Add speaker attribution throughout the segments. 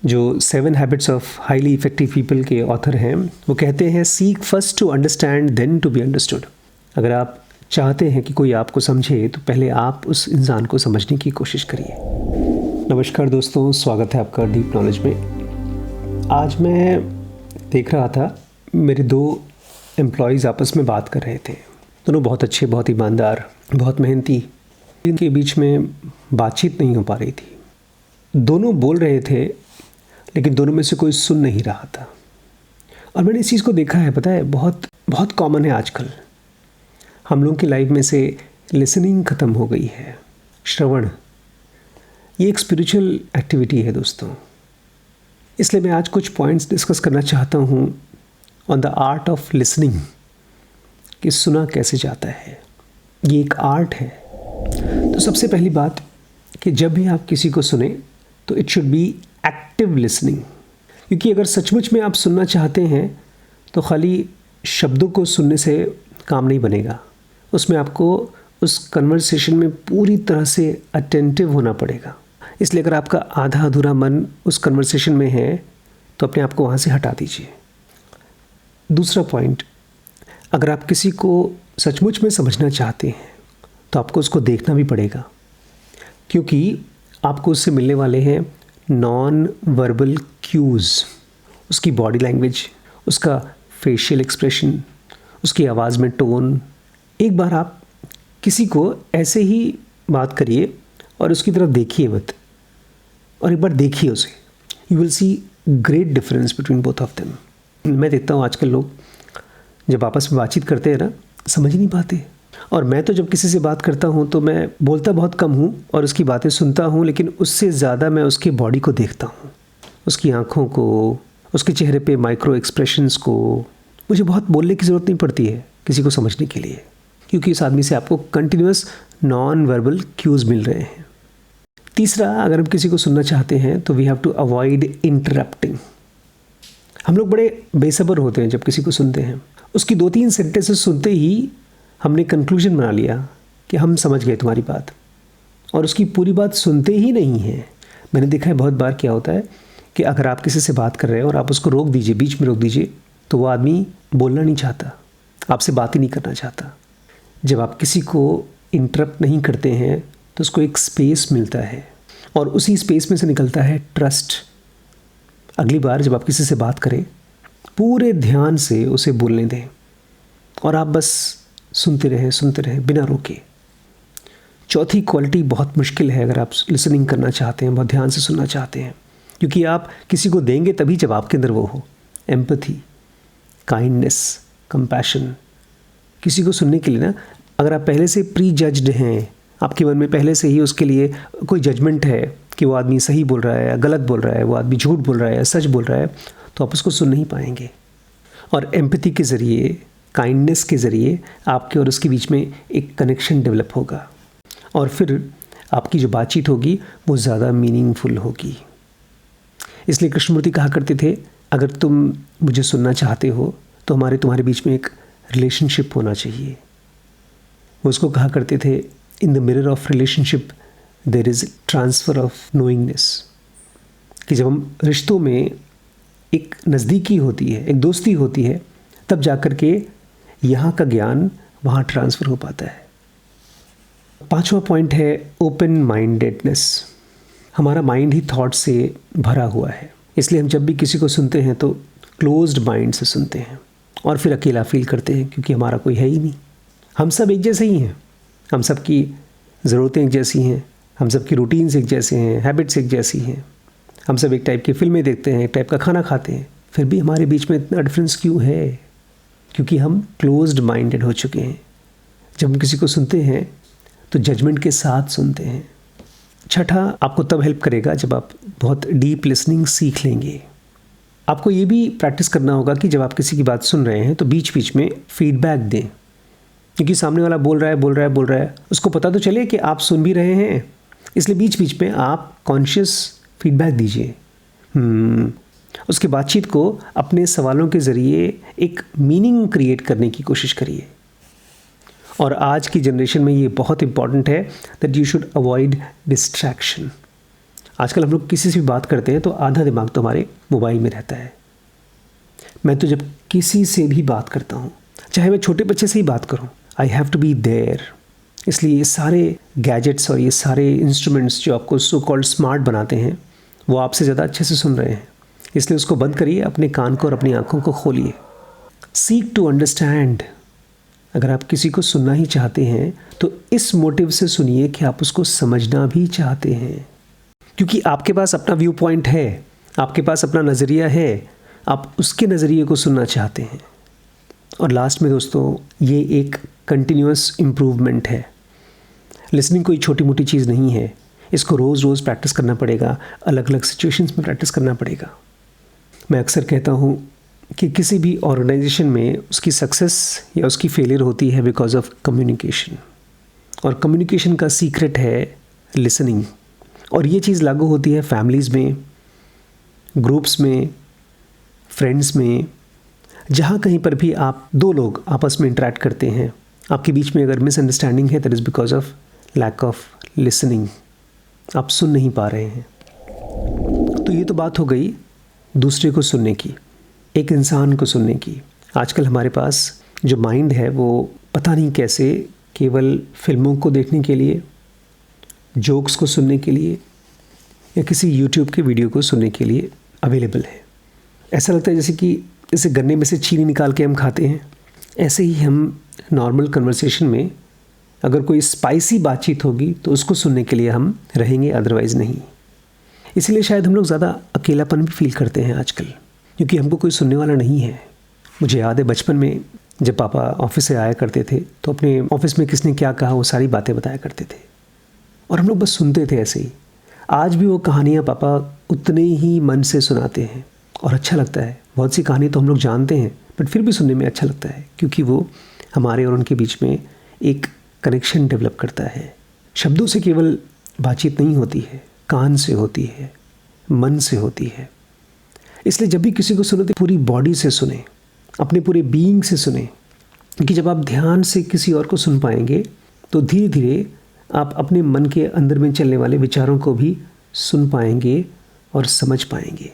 Speaker 1: जो 7 habits of highly effective people के author हैं, वो कहते हैं seek first to understand then to be understood. अगर आप चाहते हैं कि कोई आपको समझे तो पहले आप उस इंसान को समझने की कोशिश करिए। नमस्कार दोस्तों, स्वागत है आपका डीप नॉलेज में। आज मैं देख रहा था, मेरे 2 एम्प्लॉयज़ आपस में बात कर रहे थे। दोनों बहुत अच्छे, बहुत ईमानदार, बहुत मेहनती। इनके बीच में बातचीत नहीं हो पा रही थी। दोनों बोल रहे थे लेकिन दोनों में से कोई सुन नहीं रहा था। और मैंने इस चीज़ को देखा है, पता है, बहुत बहुत कॉमन है आजकल। हम लोगों की लाइफ में से लिसनिंग ख़त्म हो गई है। श्रवण ये एक स्पिरिचुअल एक्टिविटी है दोस्तों। इसलिए मैं आज कुछ पॉइंट्स डिस्कस करना चाहता हूँ on the art of listening, कि सुना कैसे जाता है। ये एक आर्ट है। तो सबसे पहली बात कि जब भी आप किसी को सुने तो it should be active listening. क्योंकि अगर सचमुच में आप सुनना चाहते हैं तो खाली शब्दों को सुनने से काम नहीं बनेगा। उसमें आपको उस कन्वर्सेशन में पूरी तरह से अटेंटिव होना पड़ेगा। इसलिए अगर आपका आधा अधूरा मन उस कन्वर्सेशन में है तो अपने आप को वहाँ से हटा दीजिए। दूसरा पॉइंट, अगर आप किसी को सचमुच में समझना चाहते हैं तो आपको उसको देखना भी पड़ेगा, क्योंकि आपको उससे मिलने वाले हैं नॉन वर्बल क्यूज़। उसकी बॉडी लैंग्वेज, उसका फेशियल एक्सप्रेशन, उसकी आवाज़ में टोन। एक बार आप किसी को ऐसे ही बात करिए और उसकी तरफ देखिए मत, और एक बार देखिए उसे। You will see great difference between both of them. मैं देखता हूँ आजकल लोग जब आपस में बातचीत करते हैं ना, समझ नहीं पाते। और मैं तो जब किसी से बात करता हूँ तो मैं बोलता बहुत कम हूँ और उसकी बातें सुनता हूँ, लेकिन उससे ज़्यादा मैं उसकी बॉडी को देखता हूँ, उसकी आँखों को, उसके चेहरे पे माइक्रो एक्सप्रेशंस को। मुझे बहुत बोलने की ज़रूरत नहीं पड़ती है किसी को समझने के लिए, क्योंकि इस आदमी से आपको कंटिन्यूस नॉन वर्बल क्यूज़ मिल रहे हैं। तीसरा, अगर हम किसी को सुनना चाहते हैं तो we have to avoid interrupting. हम लोग बड़े बेसब्र होते हैं जब किसी को सुनते हैं। उसकी 2-3 सेंटेंसेस सुनते ही हमने कंक्लूजन बना लिया कि हम समझ गए तुम्हारी बात, और उसकी पूरी बात सुनते ही नहीं है। मैंने देखा है बहुत बार क्या होता है कि अगर आप किसी से बात कर रहे हैं और आप उसको रोक दीजिए, बीच में रोक दीजिए, तो वो आदमी बोलना नहीं चाहता, आपसे बात ही नहीं करना चाहता। जब आप किसी को इंटरप्ट नहीं करते हैं तो उसको एक स्पेस मिलता है, और उसी स्पेस में से निकलता है ट्रस्ट। अगली बार जब आप किसी से बात करें, पूरे ध्यान से उसे बोलने दें और आप बस सुनते रहें बिना रोके। चौथी क्वालिटी बहुत मुश्किल है अगर आप लिसनिंग करना चाहते हैं, बहुत ध्यान से सुनना चाहते हैं, क्योंकि आप किसी को देंगे तभी जब आपके अंदर वो हो। Empathy, kindness, compassion. किसी को सुनने के लिए ना, अगर आप पहले से प्री जज्ड हैं, आपके मन में पहले से ही उसके लिए कोई जजमेंट है कि वो आदमी सही बोल रहा है या गलत बोल रहा है, वो आदमी झूठ बोल रहा है या सच बोल रहा है, तो आप उसको सुन नहीं पाएंगे। और एम्पैथी के ज़रिए, काइंडनेस के ज़रिए आपके और उसके बीच में एक कनेक्शन डेवलप होगा, और फिर आपकी जो बातचीत होगी वो ज़्यादा मीनिंगफुल होगी। इसलिए कृष्णमूर्ति कहा करते थे, अगर तुम मुझे सुनना चाहते हो तो तुम्हारे बीच में एक रिलेशनशिप होना चाहिए। वो उसको कहा करते थे, in the mirror of relationship there is transfer of knowingness. कि जब हम रिश्तों में एक नज़दीकी होती है, एक दोस्ती होती है, तब जाकर के यहाँ का ज्ञान वहाँ ट्रांसफ़र हो पाता है। 5वां पॉइंट है ओपन माइंडेडनेस। हमारा माइंड ही थॉट से भरा हुआ है, इसलिए हम जब भी किसी को सुनते हैं तो क्लोज्ड माइंड से सुनते हैं और फिर अकेला फील करते हैं, क्योंकि हमारा कोई है ही नहीं। हम सब एक जैसे ही हैं, हम सब की ज़रूरतें एक जैसी हैं, हम सब की रूटीन्स एक जैसे हैं, हैबिट्स एक जैसी हैं, हम सब एक टाइप की फिल्में देखते हैं, एक टाइप का खाना खाते हैं। फिर भी हमारे बीच में इतना डिफरेंस क्यों है? क्योंकि हम क्लोज्ड माइंडेड हो चुके हैं। जब हम किसी को सुनते हैं तो जजमेंट के साथ सुनते हैं। छठा, आपको तब हेल्प करेगा जब आप बहुत डीप लिसनिंग सीख लेंगे। आपको ये भी प्रैक्टिस करना होगा कि जब आप किसी की बात सुन रहे हैं तो बीच बीच में फीडबैक दें, क्योंकि सामने वाला बोल रहा है, उसको पता तो चले कि आप सुन भी रहे हैं। इसलिए बीच बीच में आप कॉन्शियस फीडबैक दीजिए। उसकी बातचीत को अपने सवालों के ज़रिए एक मीनिंग क्रिएट करने की कोशिश करिए। और आज की जनरेशन में ये बहुत इंपॉर्टेंट है that you should avoid distraction. आजकल हम लोग किसी से भी बात करते हैं तो आधा दिमाग तो हमारे मोबाइल में रहता है। मैं तो जब किसी से भी बात करता हूँ, चाहे मैं छोटे बच्चे से ही बात करूँ, I have to be there. इसलिए ये सारे गैजेट्स और ये सारे इंस्ट्रूमेंट्स जो आपको सो कॉल्ड स्मार्ट बनाते हैं, वो आपसे ज़्यादा अच्छे से सुन रहे हैं। इसलिए उसको बंद करिए, अपने कान को और अपनी आँखों को खोलिए। Seek to understand. अगर आप किसी को सुनना ही चाहते हैं तो इस मोटिव से सुनिए कि आप उसको समझना भी चाहते हैं, क्योंकि आपके पास अपना व्यू पॉइंट है, आपके पास अपना नज़रिया है, आप उसके नज़रिए को सुनना चाहते हैं। और लास्ट में दोस्तों, ये एक कंटिन्यूअस इम्प्रूवमेंट है। लिसनिंग कोई छोटी मोटी चीज़ नहीं है, इसको रोज़ रोज़ प्रैक्टिस करना पड़ेगा, अलग अलग सिचुएशंस में प्रैक्टिस करना पड़ेगा। मैं अक्सर कहता हूँ कि किसी भी ऑर्गेनाइजेशन में उसकी सक्सेस या उसकी फेलियर होती है बिकॉज ऑफ कम्युनिकेशन, और कम्युनिकेशन का सीक्रेट है लिसनिंग। और ये चीज़ लागू होती है फैमिलीज़ में, ग्रुप्स में, फ्रेंड्स में, जहाँ कहीं पर भी आप दो लोग आपस में इंटरेक्ट करते हैं, आपके बीच में अगर मिसअंडरस्टैंडिंग है, that is because of lack of listening. आप सुन नहीं पा रहे हैं। तो ये तो बात हो गई दूसरे को सुनने की, एक इंसान को सुनने की। आजकल हमारे पास जो माइंड है वो पता नहीं कैसे केवल फिल्मों को देखने के लिए, जोक्स को सुनने के लिए या किसी यूट्यूब के वीडियो को सुनने के लिए अवेलेबल है। ऐसा लगता है जैसे गन्ने में से चीनी निकाल के हम खाते हैं, ऐसे ही हम नॉर्मल कन्वर्सेशन में अगर कोई स्पाइसी बातचीत होगी तो उसको सुनने के लिए हम रहेंगे, अदरवाइज़ नहीं। इसीलिए शायद हम लोग ज़्यादा अकेलापन भी फील करते हैं आजकल, क्योंकि हमको कोई सुनने वाला नहीं है। मुझे याद है बचपन में जब पापा ऑफिस से आया करते थे तो अपने ऑफिस में किसने क्या कहा वो सारी बातें बताया करते थे, और हम लोग बस सुनते थे ऐसे ही। आज भी वो कहानियाँ पापा उतने ही मन से सुनाते हैं और अच्छा लगता है। बहुत सी कहानी तो हम लोग जानते हैं, बट फिर भी सुनने में अच्छा लगता है, क्योंकि वो हमारे और उनके बीच में एक कनेक्शन डेवलप करता है। शब्दों से केवल बातचीत नहीं होती है, कान से होती है, मन से होती है। इसलिए जब भी किसी को सुनो तो पूरी बॉडी से सुने, अपने पूरे बीइंग से सुने, क्योंकि जब आप ध्यान से किसी और को सुन पाएंगे तो धीरे धीरे आप अपने मन के अंदर में चलने वाले विचारों को भी सुन पाएंगे और समझ पाएंगे।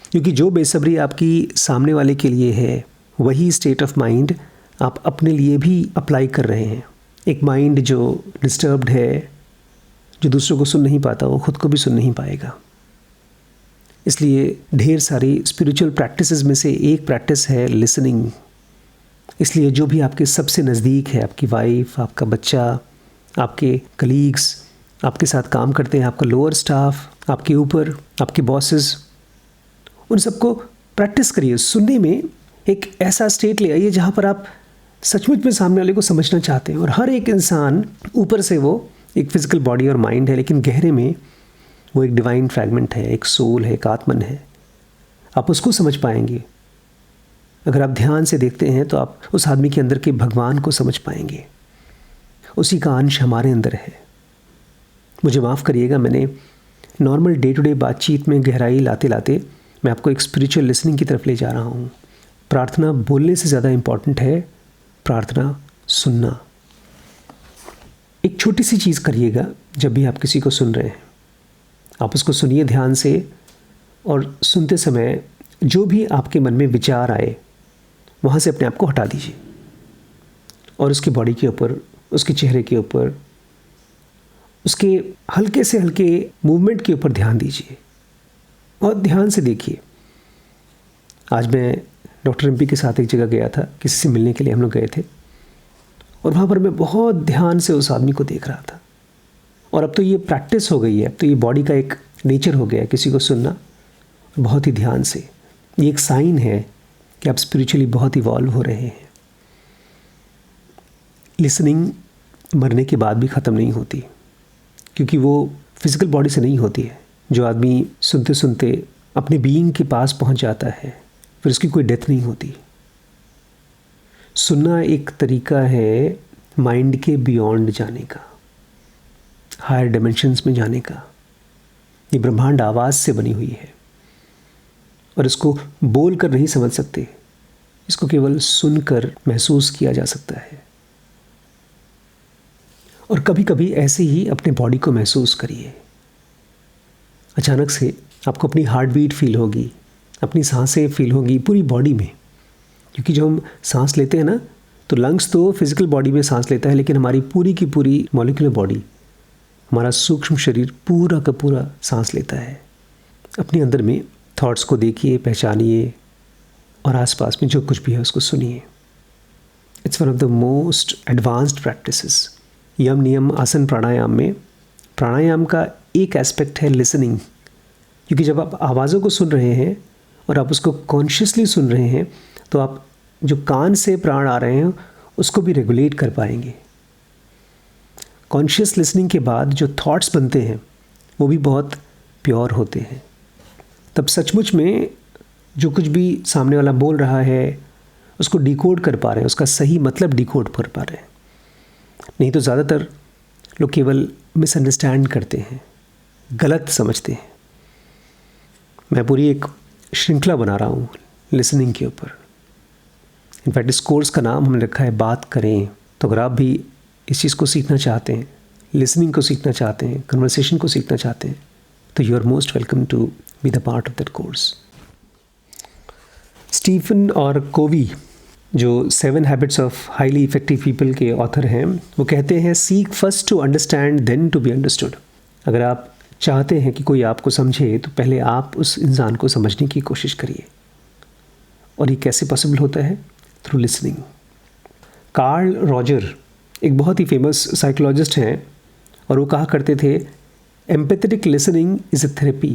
Speaker 1: क्योंकि जो बेसब्री आपकी सामने वाले के लिए है, वही स्टेट ऑफ माइंड आप अपने लिए भी अप्लाई कर रहे हैं। एक माइंड जो डिस्टर्ब्ड है, जो दूसरों को सुन नहीं पाता, वो खुद को भी सुन नहीं पाएगा। इसलिए ढेर सारी स्पिरिचुअल प्रैक्टिसेस में से एक प्रैक्टिस है लिसनिंग। इसलिए जो भी आपके सबसे नज़दीक है, आपकी वाइफ, आपका बच्चा, आपके कलीग्स, आपके साथ काम करते हैं, आपका लोअर स्टाफ, आपके ऊपर आपके बॉसेस, उन सबको प्रैक्टिस करिए सुनने में। एक ऐसा स्टेट ले आइए जहाँ पर आप सचमुच में सामने वाले को समझना चाहते हैं। और हर एक इंसान ऊपर से वो एक फिजिकल बॉडी और माइंड है, लेकिन गहरे में वो एक डिवाइन फ्रैगमेंट है, एक सोल है, एक आत्मन है। आप उसको समझ पाएंगे। अगर आप ध्यान से देखते हैं तो आप उस आदमी के अंदर के भगवान को समझ पाएंगे। उसी का अंश हमारे अंदर है। मुझे माफ़ करिएगा, मैंने नॉर्मल डे टू डे बातचीत में गहराई लाते लाते मैं आपको एक स्पिरिचुअल लिसनिंग की तरफ ले जा रहा हूँ। प्रार्थना बोलने से ज़्यादा इम्पॉर्टेंट है प्रार्थना सुनना। एक छोटी सी चीज़ करिएगा जब भी आप किसी को सुन रहे हैं, आप उसको सुनिए ध्यान से, और सुनते समय जो भी आपके मन में विचार आए वहाँ से अपने आप को हटा दीजिए और उसकी बॉडी के ऊपर, उसके चेहरे के ऊपर, उसके हल्के से हल्के मूवमेंट के ऊपर ध्यान दीजिए और ध्यान से देखिए। आज मैं डॉक्टर एमपी के साथ एक जगह गया था, किसी से मिलने के लिए हम लोग गए थे, और वहाँ पर मैं बहुत ध्यान से उस आदमी को देख रहा था। और अब तो ये प्रैक्टिस हो गई है, अब तो ये बॉडी का एक नेचर हो गया है किसी को सुनना बहुत ही ध्यान से। ये एक साइन है कि आप स्पिरिचुअली बहुत इवॉल्व हो रहे हैं। लिसनिंग मरने के बाद भी ख़त्म नहीं होती, क्योंकि वो फिज़िकल बॉडी से नहीं होती है। जो आदमी सुनते सुनते अपने बीइंग के पास पहुंच जाता है, फिर उसकी कोई डेथ नहीं होती। सुनना एक तरीका है माइंड के बियॉन्ड जाने का, हायर डायमेंशंस में जाने का। ये ब्रह्मांड आवाज़ से बनी हुई है और इसको बोल कर नहीं समझ सकते, इसको केवल सुनकर महसूस किया जा सकता है। और कभी कभी ऐसे ही अपने बॉडी को महसूस करिए। अचानक से आपको अपनी हार्ट बीट फील होगी, अपनी सांसें फील होगी पूरी बॉडी में। क्योंकि जो हम सांस लेते हैं ना, तो लंग्स तो फिजिकल बॉडी में सांस लेता है, लेकिन हमारी पूरी की पूरी मॉलिक्यूलर बॉडी, हमारा सूक्ष्म शरीर पूरा का पूरा सांस लेता है। अपने अंदर में थॉट्स को देखिए, पहचानिए और आसपास में जो कुछ भी है उसको सुनिए। It's one of the most advanced practices. Yama niyama asana प्राणायाम में प्राणायाम का एक एस्पेक्ट है लिसनिंग। क्योंकि जब आप आवाज़ों को सुन रहे हैं और आप उसको कॉन्शियसली सुन रहे हैं, तो आप जो कान से प्राण आ रहे हैं उसको भी रेगुलेट कर पाएंगे। कॉन्शियस लिसनिंग के बाद जो थॉट्स बनते हैं वो भी बहुत प्योर होते हैं। तब सचमुच में जो कुछ भी सामने वाला बोल रहा है उसको डिकोड कर पा रहे हैं, उसका सही मतलब डिकोड कर पा रहे हैं। नहीं तो ज़्यादातर लोग केवल मिसअंडरस्टैंड करते हैं, गलत समझते हैं। मैं पूरी एक श्रृंखला बना रहा हूँ लिसनिंग के ऊपर। इनफैक्ट इस कोर्स का नाम हमने रखा है बात करें। तो अगर आप भी इस चीज़ को सीखना चाहते हैं, लिसनिंग को सीखना चाहते हैं, कन्वर्सेशन को सीखना चाहते हैं, तो you are most welcome to be the part of that course. Stephen R Covey जो 7 habits of highly effective people के ऑथर हैं, वो कहते हैं seek first to understand then to be understood. अगर आप चाहते हैं कि कोई आपको समझे, तो पहले आप उस इंसान को समझने की कोशिश करिए। और ये कैसे पॉसिबल होता है? Through listening. कार्ल रॉजर एक बहुत ही फेमस साइकोलॉजिस्ट हैं और वो कहा करते थे empathetic listening is a therapy.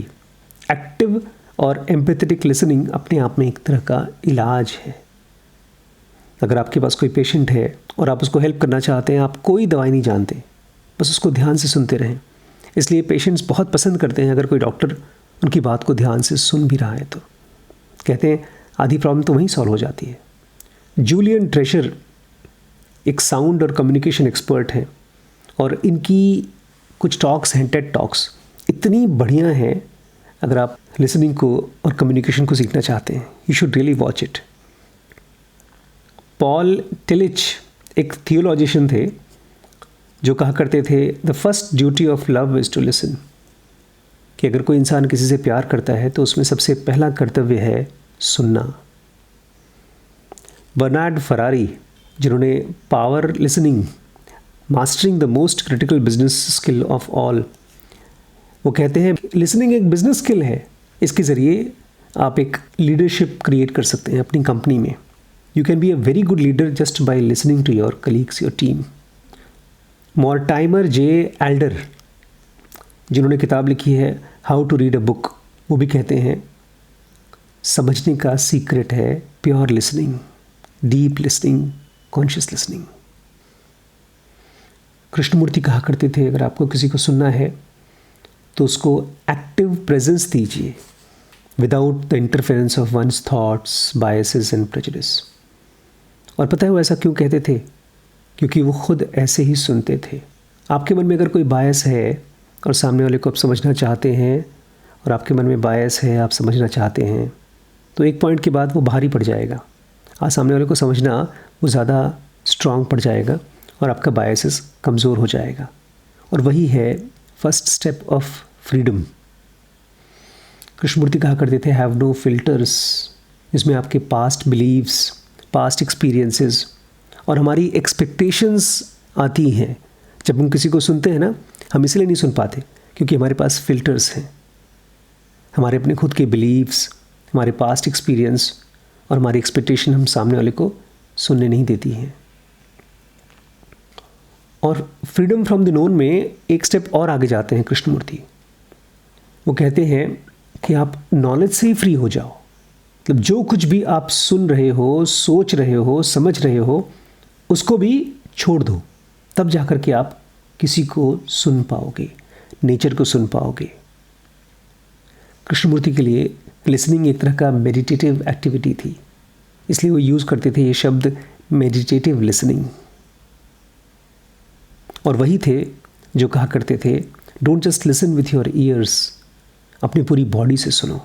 Speaker 1: Active और एम्पैथेटिक लिसनिंग अपने आप में एक तरह का इलाज है। अगर आपके पास कोई पेशेंट है और आप उसको हेल्प करना चाहते हैं, आप कोई दवाई नहीं जानते, बस उसको ध्यान से सुनते रहें। इसलिए पेशेंट्स बहुत पसंद करते हैं अगर कोई डॉक्टर उनकी बात को ध्यान से सुन भी रहा है तो। कहते हैं आधी प्रॉब्लम तो वहीं सॉल्व हो जाती है। जूलियन ट्रेशर एक साउंड और कम्युनिकेशन एक्सपर्ट हैं और इनकी कुछ टॉक्स हैं, टेड टॉक्स, इतनी बढ़िया हैं। अगर आप लिसनिंग को और कम्युनिकेशन को सीखना चाहते हैं, you should really watch it. Paul Tillich एक थियोलॉजिशियन थे जो कहा करते थे the first duty of love is to listen. कि अगर कोई इंसान किसी से प्यार करता है तो उसमें सबसे पहला कर्तव्य है सुनना। बर्नार्ड फरारी जिन्होंने power listening mastering the most critical business skill of all, वो कहते हैं लिसनिंग एक बिजनेस स्किल है। इसके ज़रिए आप एक लीडरशिप क्रिएट कर सकते हैं अपनी कंपनी में। You can be a very good leader just by listening to your colleagues, your team. Mortimer J Adler जिन्होंने किताब लिखी है how to read a book, वो भी कहते हैं समझने का सीक्रेट है pure listening, deep listening, conscious listening. Krishnamurti कहा करते थे अगर आपको किसी को सुनना है तो उसको एक्टिव प्रेजेंस दीजिए without the interference of one's thoughts, biases and prejudice. और पता है वो ऐसा क्यों कहते थे? क्योंकि वो खुद ऐसे ही सुनते थे। आपके मन में अगर कोई बायस है और सामने वाले को आप समझना चाहते हैं और आपके मन में बायस है, आप समझना चाहते हैं, तो एक पॉइंट के बाद वो भारी पड़ जाएगा। आज सामने वाले को समझना वो ज़्यादा स्ट्रांग पड़ जाएगा और आपका बायसेस कमज़ोर हो जाएगा। और वही है first step of freedom. Krishnamurti कहा करते थे हैव नो फिल्टर्स, जिसमें आपके पास्ट बिलीव्स, पास्ट एक्सपीरियंसेस और हमारी एक्सपेक्टेशंस आती हैं। जब हम किसी को सुनते हैं ना, हम इसलिए नहीं सुन पाते क्योंकि हमारे पास फ़िल्टर्स हैं। हमारे अपने खुद के बिलीव्स, हमारे पास्ट एक्सपीरियंस और हमारी एक्सपेक्टेशन हम सामने वाले को सुनने नहीं देती हैं। और फ्रीडम फ्रॉम द नोन में एक स्टेप और आगे जाते हैं कृष्णमूर्ति। वो कहते हैं कि आप नॉलेज से ही फ्री हो जाओ। मतलब जो कुछ भी आप सुन रहे हो, सोच रहे हो, समझ रहे हो, उसको भी छोड़ दो, तब जाकर के आप किसी को सुन पाओगे, नेचर को सुन पाओगे। कृष्णमूर्ति के लिए लिसनिंग एक तरह का मेडिटेटिव एक्टिविटी थी, इसलिए वो यूज़ करते थे ये शब्द मेडिटेटिव लिसनिंग। और वही थे जो कहा करते थे don't just listen with your ears, अपनी पूरी बॉडी से सुनो।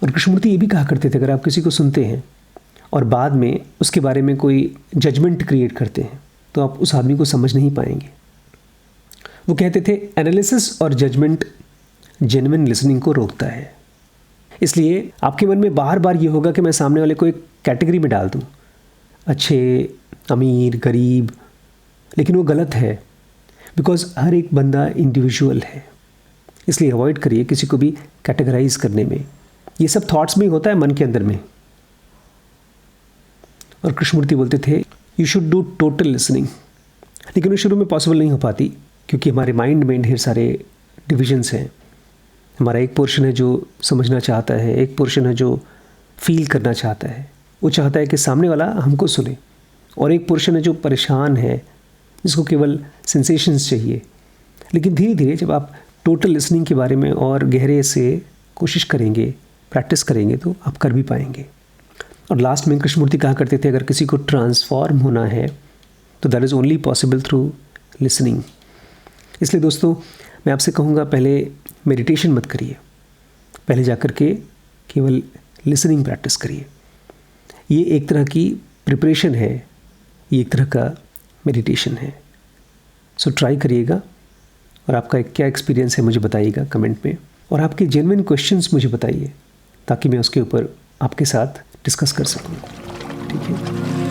Speaker 1: और कृष्णमूर्ति ये भी कहा करते थे अगर आप किसी को सुनते हैं और बाद में उसके बारे में कोई जजमेंट क्रिएट करते हैं तो आप उस आदमी को समझ नहीं पाएंगे। वो कहते थे एनालिसिस और जजमेंट जेन्युइन लिसनिंग को रोकता है। इसलिए आपके मन में बार बार ये होगा कि मैं सामने वाले को एक कैटेगरी में डाल दूं, अच्छे, अमीर, गरीब, लेकिन वो गलत है, बिकॉज हर एक बंदा इंडिविजुअल है। इसलिए अवॉइड करिए किसी को भी कैटेगराइज करने में। ये सब थॉट्स में होता है, मन के अंदर में। और कृष्णमूर्ति बोलते थे you should do total listening, लेकिन वो शुरू में पॉसिबल नहीं हो पाती, क्योंकि हमारे माइंड में ढेर सारे डिविजन्स हैं। हमारा एक पोर्शन है जो समझना चाहता है, एक पोर्शन है जो फील करना चाहता है, वो चाहता है कि सामने वाला हमको सुने, और एक पोर्शन है जो परेशान है, जिसको केवल सेंसेशंस चाहिए। लेकिन धीरे धीरे जब आप टोटल लिसनिंग के बारे में और गहरे से कोशिश करेंगे, प्रैक्टिस करेंगे, तो आप कर भी पाएंगे। और लास्ट में कृष्णमूर्ति कहा करते थे अगर किसी को ट्रांसफॉर्म होना है तो that is only possible through listening. इसलिए दोस्तों मैं आपसे कहूँगा पहले मेडिटेशन मत करिए, पहले जाकर के केवल लिसनिंग प्रैक्टिस करिए। ये एक तरह की प्रिपरेशन है, ये एक तरह का मेडिटेशन है। सो ट्राई करिएगा, और आपका क्या एक्सपीरियंस है मुझे बताइएगा कमेंट में, और आपके जेन्युइन क्वेश्चंस मुझे बताइए ताकि मैं उसके ऊपर आपके साथ डिस्कस कर सकूँ। ठीक है।